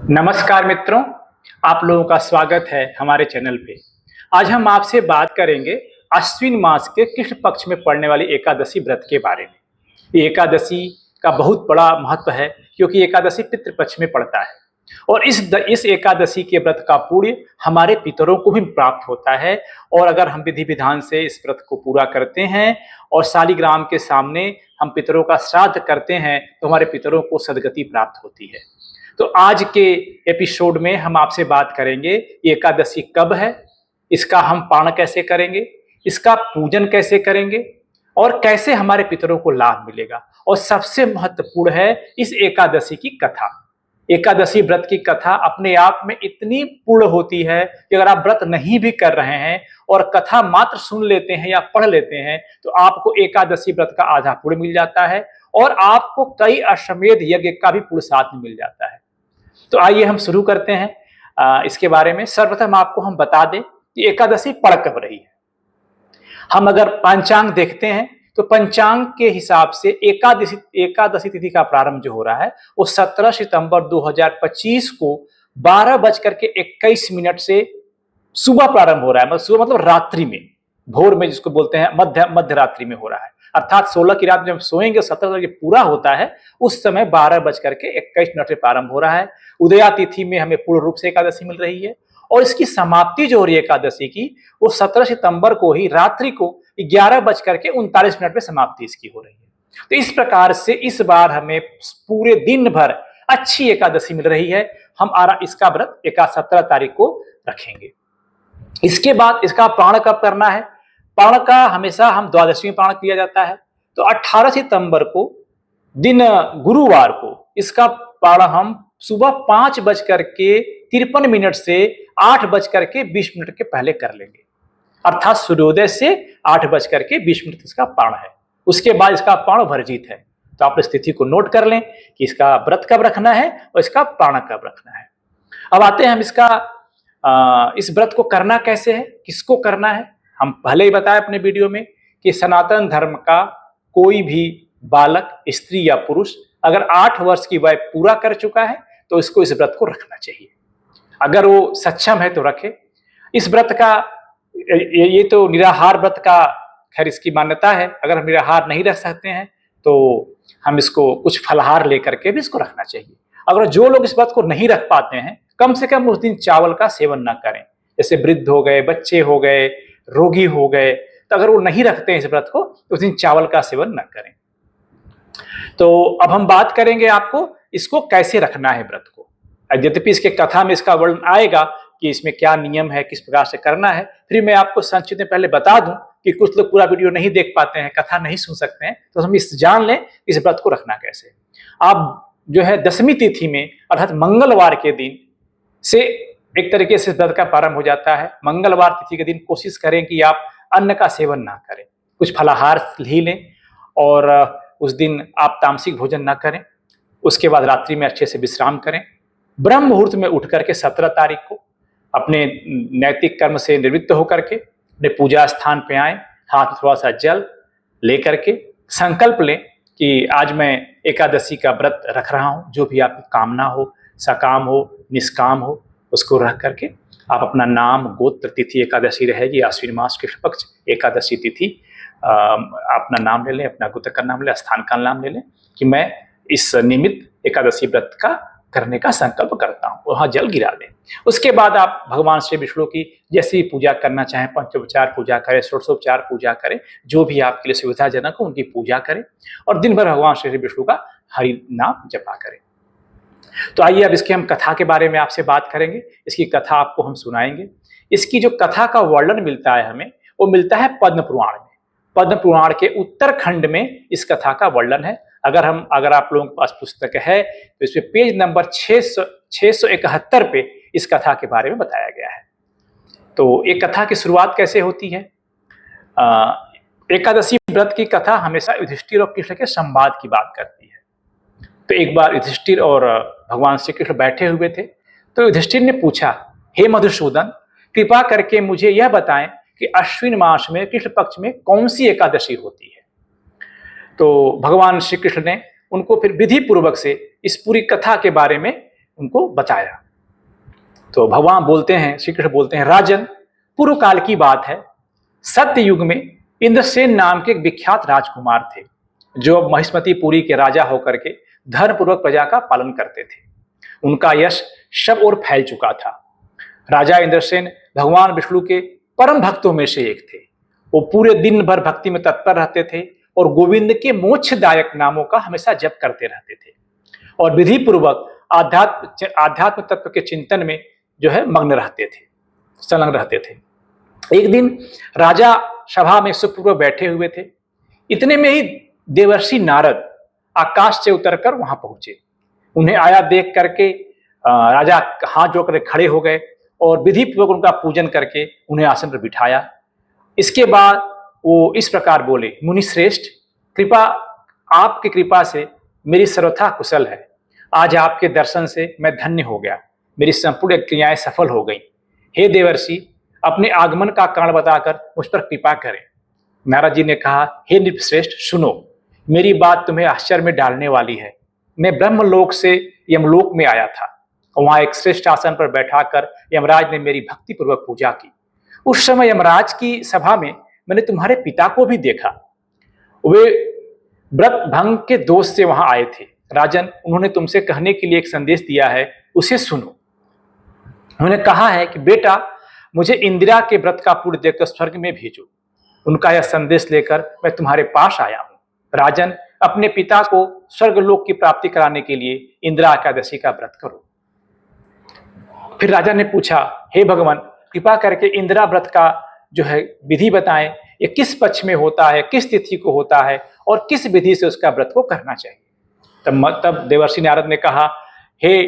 नमस्कार मित्रों, आप लोगों का स्वागत है हमारे चैनल पे। आज हम आपसे बात करेंगे अश्विन मास के कृष्ण पक्ष में पड़ने वाली एकादशी व्रत के बारे में। ये एकादशी का बहुत बड़ा महत्व है क्योंकि एकादशी पितृपक्ष में पड़ता है और इस एकादशी के व्रत का पुण्य हमारे पितरों को भी प्राप्त होता है। और अगर हम विधि विधान से इस व्रत को पूरा करते हैं और शालिग्राम के सामने हम पितरों का श्राद्ध करते हैं तो हमारे पितरों को सद्गति प्राप्त होती है। तो आज के एपिसोड में हम आपसे बात करेंगे एकादशी कब है, इसका हम पारण कैसे करेंगे, इसका पूजन कैसे करेंगे और कैसे हमारे पितरों को लाभ मिलेगा। और सबसे महत्वपूर्ण है इस एकादशी की कथा। एकादशी व्रत की कथा अपने आप में इतनी पूर्ण होती है कि अगर आप व्रत नहीं भी कर रहे हैं और कथा मात्र सुन लेते हैं या पढ़ लेते हैं तो आपको एकादशी व्रत का आधा पुण्य मिल जाता है और आपको कई अश्वमेध यज्ञ का भी पुण्य साथ में मिल जाता है। तो आइए हम शुरू करते हैं इसके बारे में। सर्वप्रथम आपको हम बता दें कि एकादशी पड़ कब रही है। हम अगर पंचांग देखते हैं तो पंचांग के हिसाब से एकादशी तिथि का प्रारंभ जो हो रहा है वो 17 सितंबर 2025 को 12:21 से सुबह प्रारंभ हो रहा है। मतलब सुबह मतलब रात्रि में, भोर में जिसको बोलते हैं मध्य रात्रि में हो रहा है। अर्थात 16 की रात जब सोएंगे 17 तक पूरा होता है उस समय 12:21 से प्रारंभ हो रहा है। उदया तिथि में हमें पूर्ण रूप से एकादशी मिल रही है और इसकी समाप्ति जो हो रही है एकादशी की वो 17 सितंबर को ही रात्रि को 11:39 पे समाप्ति इसकी हो रही है। तो इस प्रकार से इस बार हमें पूरे दिन भर अच्छी एकादशी मिल रही है। हम इसका व्रत 17 तारीख को रखेंगे। इसके बाद इसका पारण कब करना है? पारण का हमेशा हम द्वादशी में पारण किया जाता है। तो 18 सितंबर को दिन गुरुवार को इसका पारण हम सुबह 5:53 से 8:20 के पहले कर लेंगे। अर्थात सूर्योदय से 8:20 इसका पारण है। उसके बाद इसका पारण वर्जित है। तो आप इस तिथि को नोट कर लें कि इसका व्रत कब रखना है और इसका पारण कब रखना है। अब आते हैं हम इस व्रत को करना कैसे है, किसको करना है। हम पहले ही बताया अपने वीडियो में कि सनातन धर्म का कोई भी बालक, स्त्री या पुरुष अगर 8 वर्ष की वय पूरा कर चुका है तो इसको इस व्रत को रखना चाहिए। अगर वो सक्षम है तो रखे। इस व्रत का ये तो निराहार व्रत का खैर इसकी मान्यता है। अगर हम निराहार नहीं रख सकते हैं तो हम इसको कुछ फलाहार लेकर के भी इसको रखना चाहिए। अगर जो लोग इस व्रत को नहीं रख पाते हैं कम से कम उस दिन चावल का सेवन ना करें। जैसे वृद्ध हो गए, बच्चे हो गए, रोगी हो गए, तो अगर वो नहीं रखते हैं इस व्रत को तो उस दिन चावल का सेवन ना करें। तो अब हम बात करेंगे आपको इसको कैसे रखना है व्रत को। यद्यपि इसके कथा में इसका वर्णन आएगा कि इसमें क्या नियम है, किस प्रकार से करना है। फिर मैं आपको संक्षिप्त में पहले बता दूं कि कुछ लोग पूरा वीडियो नहीं देख पाते हैं, कथा नहीं सुन सकते हैं, तो हम इस जान लें इस व्रत को रखना कैसे। आप जो है दशमी तिथि में अर्थात मंगलवार के दिन से एक तरीके से व्रत का प्रारंभ हो जाता है। मंगलवार तिथि के दिन कोशिश करें कि आप अन्न का सेवन ना करें, कुछ फलाहार ही लें और उस दिन आप तामसिक भोजन ना करें। उसके बाद रात्रि में अच्छे से विश्राम करें। ब्रह्म मुहूर्त में उठ करके 17 तारीख को अपने नैतिक कर्म से निवृत्त होकर के अपने पूजा स्थान पे आए, हाथ में थोड़ा सा जल लेकर के संकल्प लें कि आज मैं एकादशी का व्रत रख रहा हूँ। जो भी आपकी कामना हो, सकाम हो, निष्काम हो, उसको रख करके आप अपना नाम, गोत्र, तिथि एकादशी रहेगी, आश्विन मास कृष्ण पक्ष एकादशी तिथि, अपना नाम ले लें, अपना गोत्र का नाम ले, स्थान का नाम ले लें कि मैं इस निमित्त एकादशी व्रत का करने का संकल्प करता हूँ। वहाँ जल गिरा दें। उसके बाद आप भगवान श्री विष्णु की जैसी पूजा करना चाहें, पंचोपचार पूजा करें, षोडशोपचार पूजा करें, जो भी आपके लिए सुविधाजनक हो उनकी पूजा करें और दिन भर भगवान श्री विष्णु का हरि नाम जपा करें। तो आइए अब इसके हम कथा के बारे में आपसे बात करेंगे। इसकी कथा आपको हम सुनाएंगे। इसकी जो कथा का वर्णन मिलता है हमें वो मिलता है पद्म पुराण में। पद्म पुराण के उत्तरखंड में इस कथा का वर्णन है। अगर आप लोगों के पास पुस्तक है तो इसमें पेज नंबर 671 पे इस कथा के बारे में बताया गया है। तो एक कथा की शुरुआत कैसे होती है? एकादशी व्रत की कथा हमेशा युधिष्ठिर और कृष्ण के संवाद की बात करती है। तो एक बार युधिष्ठिर और भगवान श्री कृष्ण बैठे हुए थे तो युधिष्ठिर ने पूछा, हे मधुसूदन, कृपा करके मुझे यह बताएं कि अश्विन मास में कृष्ण पक्ष में कौन सी एकादशी होती है। तो भगवान श्री कृष्ण ने उनको फिर विधि पूर्वक से इस पूरी कथा के बारे में उनको बताया। तो भगवान बोलते हैं, श्री कृष्ण बोलते हैं, राजन, पूर्व काल की बात है, सत्य युग में इंद्रसेन नाम के एक विख्यात राजकुमार थे, जो महिष्मतीपुरी के राजा होकर के धर्मपूर्वक प्रजा का पालन करते थे। उनका यश सब ओर फैल चुका था। राजा इंद्रसेन भगवान विष्णु के परम भक्तों में से एक थे। वो पूरे दिन भर भक्ति में तत्पर रहते थे और गोविंद के मोक्षदायक नामों का हमेशा जप करते रहते थे और विधि पूर्वक आध्यात्म तत्व के चिंतन में जो है मग्न रहते थे, संलग्न रहते थे। एक दिन राजा सभा में सुखपूर्वक बैठे हुए थे। इतने में ही देवर्षि नारद आकाश से उतरकर वहां पहुंचे। उन्हें आया देख करके राजा हाथ जोड़कर खड़े हो गए और विधि पूर्वक उनका पूजन करके उन्हें आसन पर बिठाया। इसके बाद वो इस प्रकार बोले, मुनि श्रेष्ठ, कृपा, आपकी कृपा से मेरी सर्वथा कुशल है। आज आपके दर्शन से मैं धन्य हो गया, मेरी संपूर्ण क्रियाएं सफल हो गई। हे देवर्षि, अपने आगमन का कारण बताकर मुझ पर कृपा करें। नारद जी ने कहा, हे नृपश्रेष्ठ, सुनो, मेरी बात तुम्हें आश्चर्य में डालने वाली है। मैं ब्रह्मलोक से यमलोक में आया था। वहां एक श्रेष्ठ आसन पर बैठाकर यमराज ने मेरी भक्ति पूर्वक पूजा की। उस समय यमराज की सभा में मैंने तुम्हारे पिता को भी देखा। वे व्रत भंग के दोष से वहां आए थे। राजन, उन्होंने तुमसे कहने के लिए एक संदेश दिया है, उसे सुनो। उन्होंने कहा है कि बेटा, मुझे इंदिरा के व्रत का पुण्य देकर स्वर्ग में भेजो। उनका यह संदेश लेकर मैं तुम्हारे पास आया हूं। राजन, अपने पिता को स्वर्गलोक की प्राप्ति कराने के लिए इंदिरा एकादशी का व्रत करो। फिर राजा ने पूछा, हे भगवान, कृपा करके इंदिरा व्रत का जो है विधि बताएं। ये किस पक्ष में होता है, किस तिथि को होता है और किस विधि से उसका व्रत को करना चाहिए। तब देवर्षि नारद ने कहा, हे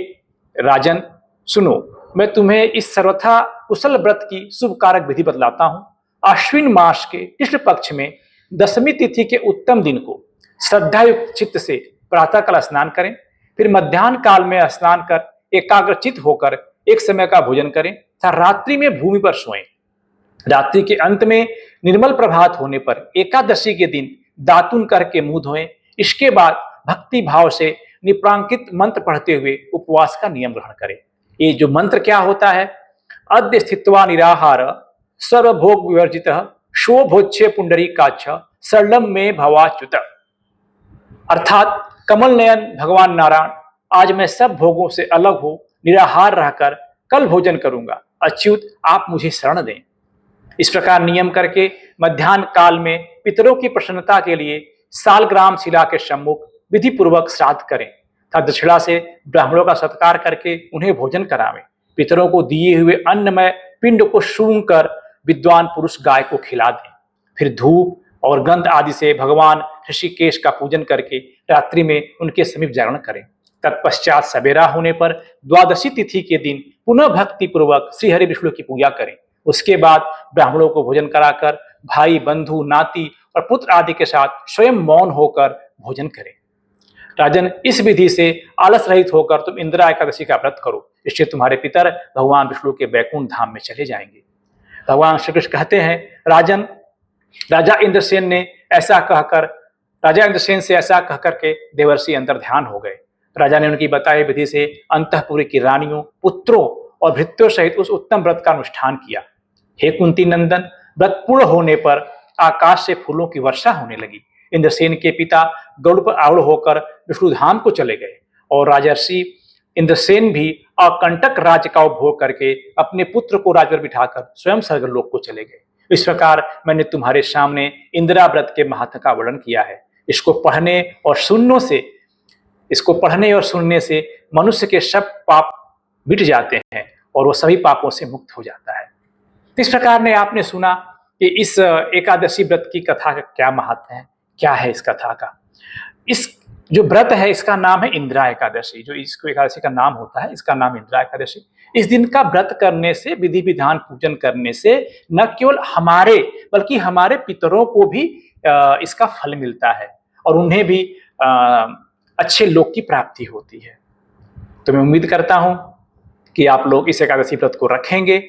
राजन, सुनो, मैं तुम्हें इस सर्वथा कुशल व्रत की शुभ कारक विधि बतलाता हूं। अश्विन मास के कृष्ण पक्ष में दशमी तिथि के उत्तम दिन को श्रद्धायुक्त चित्त से प्रातःकाल स्नान करें। फिर मध्याह्न काल में स्नान कर एकाग्रचित होकर एक समय का भोजन करें तथा रात्रि में भूमि पर सोएं। रात्रि के अंत में निर्मल प्रभात होने पर एकादशी के दिन दातुन करके मुंह धोएं। इसके बाद भक्ति भाव से निप्रांकित मंत्र पढ़ते हुए उपवास का नियम ग्रहण करें। ये जो मंत्र क्या होता है, अद्य स्थित्वा निराहार सर्वभोग विवर्जित शोभोच्छे पुंडरी काच्छ सरलम में भवाच्युत। अर्थात कमल नयन भगवान नारायण, आज मैं सब भोगों से अलग हो निराहार रहकर कल भोजन करूंगा। अच्युत, आप मुझे शरण दें। इस प्रकार नियम करके मध्याह्न काल में पितरों की प्रसन्नता के लिए सालग्राम शिला के सम्मुख विधि पूर्वक श्राद्ध करें तथा दक्षिणा से ब्राह्मणों का सत्कार करके उन्हें भोजन करावें। पितरों को दिए हुए अन्नमय पिंड को सूंघ कर विद्वान पुरुष गाय को खिला दें। फिर धूप और गंध आदि से भगवान ऋषिकेश का पूजन करके रात्रि में उनके समीप जागरण करें। तत्पश्चात सवेरा होने पर द्वादशी तिथि के दिन पुनः भक्ति पूर्वक श्री हरि विष्णु की पूजा करें। उसके बाद ब्राह्मणों को भोजन कराकर भाई, बंधु, नाती और पुत्र आदि के साथ स्वयं मौन होकर भोजन करें। राजन, इस विधि से आलस रहित होकर तुम इंदिरा एकादशी का व्रत करो। इससे तुम्हारे पितर भगवान विष्णु के बैकुंठ धाम में चले जाएंगे। भगवान श्री कृष्ण कहते हैं, राजन, राजा इंद्रसेन से ऐसा कहकर के देवर्षि अंतर ध्यान हो गए। राजा ने उनकी बताई विधि से अंतःपुरी की रानियों, पुत्रों और भृत्यों सहित उस उत्तम व्रत का अनुष्ठान किया। हे कुंती नंदन, व्रत पूर्ण होने पर आकाश से फूलों की वर्षा होने लगी। इंद्रसेन के पिता गरुड़ पर आरूढ़ होकर विष्णुधाम को चले गए और राजर्षि इंद्रसेन भी अकंटक राज्य का उपभोग करके अपने पुत्र को राज पर बिठाकर स्वयं स्वर्गलोक को चले गए। इस प्रकार मैंने तुम्हारे सामने इंदिरा व्रत के महत्व का वर्णन किया है। इसको पढ़ने और सुनने से मनुष्य के सब पाप मिट जाते हैं और वो सभी पापों से मुक्त हो जाता है। इस प्रकार ने आपने सुना कि इस एकादशी व्रत की कथा का क्या महत्व है, क्या है इस कथा का। इस जो व्रत है इसका नाम है इंदिरा एकादशी। जो इसको एकादशी का नाम होता है, इसका नाम इंदिरा एकादशी। इस दिन का व्रत करने से, विधि विधान पूजन करने से न केवल हमारे बल्कि हमारे पितरों को भी इसका फल मिलता है और उन्हें भी अच्छे लोक की प्राप्ति होती है। तो मैं उम्मीद करता हूं कि आप लोग इस एकादशी व्रत को रखेंगे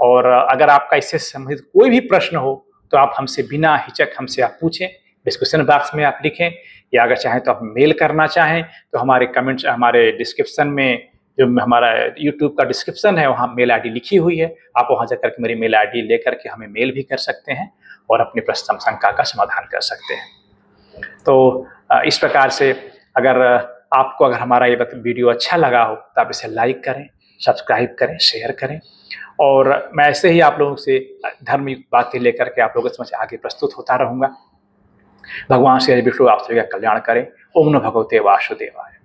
और अगर आपका इससे संबंधित कोई भी प्रश्न हो तो आप हमसे बिना हिचक हमसे आप पूछें। डिस्क्रिप्शन बॉक्स में आप लिखें या अगर चाहें तो आप मेल करना चाहें तो हमारे कमेंट्स, हमारे डिस्क्रिप्शन में जो हमारा यूट्यूब का डिस्क्रिप्शन है वहाँ मेल आईडी लिखी हुई है, आप वहाँ जाकर के मेरी मेल आईडी लेकर के हमें मेल भी कर सकते हैं और अपनी प्रश्न शंका का समाधान कर सकते हैं। तो इस प्रकार से अगर आपको अगर हमारा ये वीडियो अच्छा लगा हो तो आप इसे लाइक करें, सब्सक्राइब करें, शेयर करें, और मैं ऐसे ही आप लोगों से धर्मयुक्त बातें लेकर के आप लोगों के समझ आगे प्रस्तुत होता रहूँगा। भगवान श्री हरि विष्णु आप सभी का कल्याण करें। ओम नमो भगवते वासुदेवाय।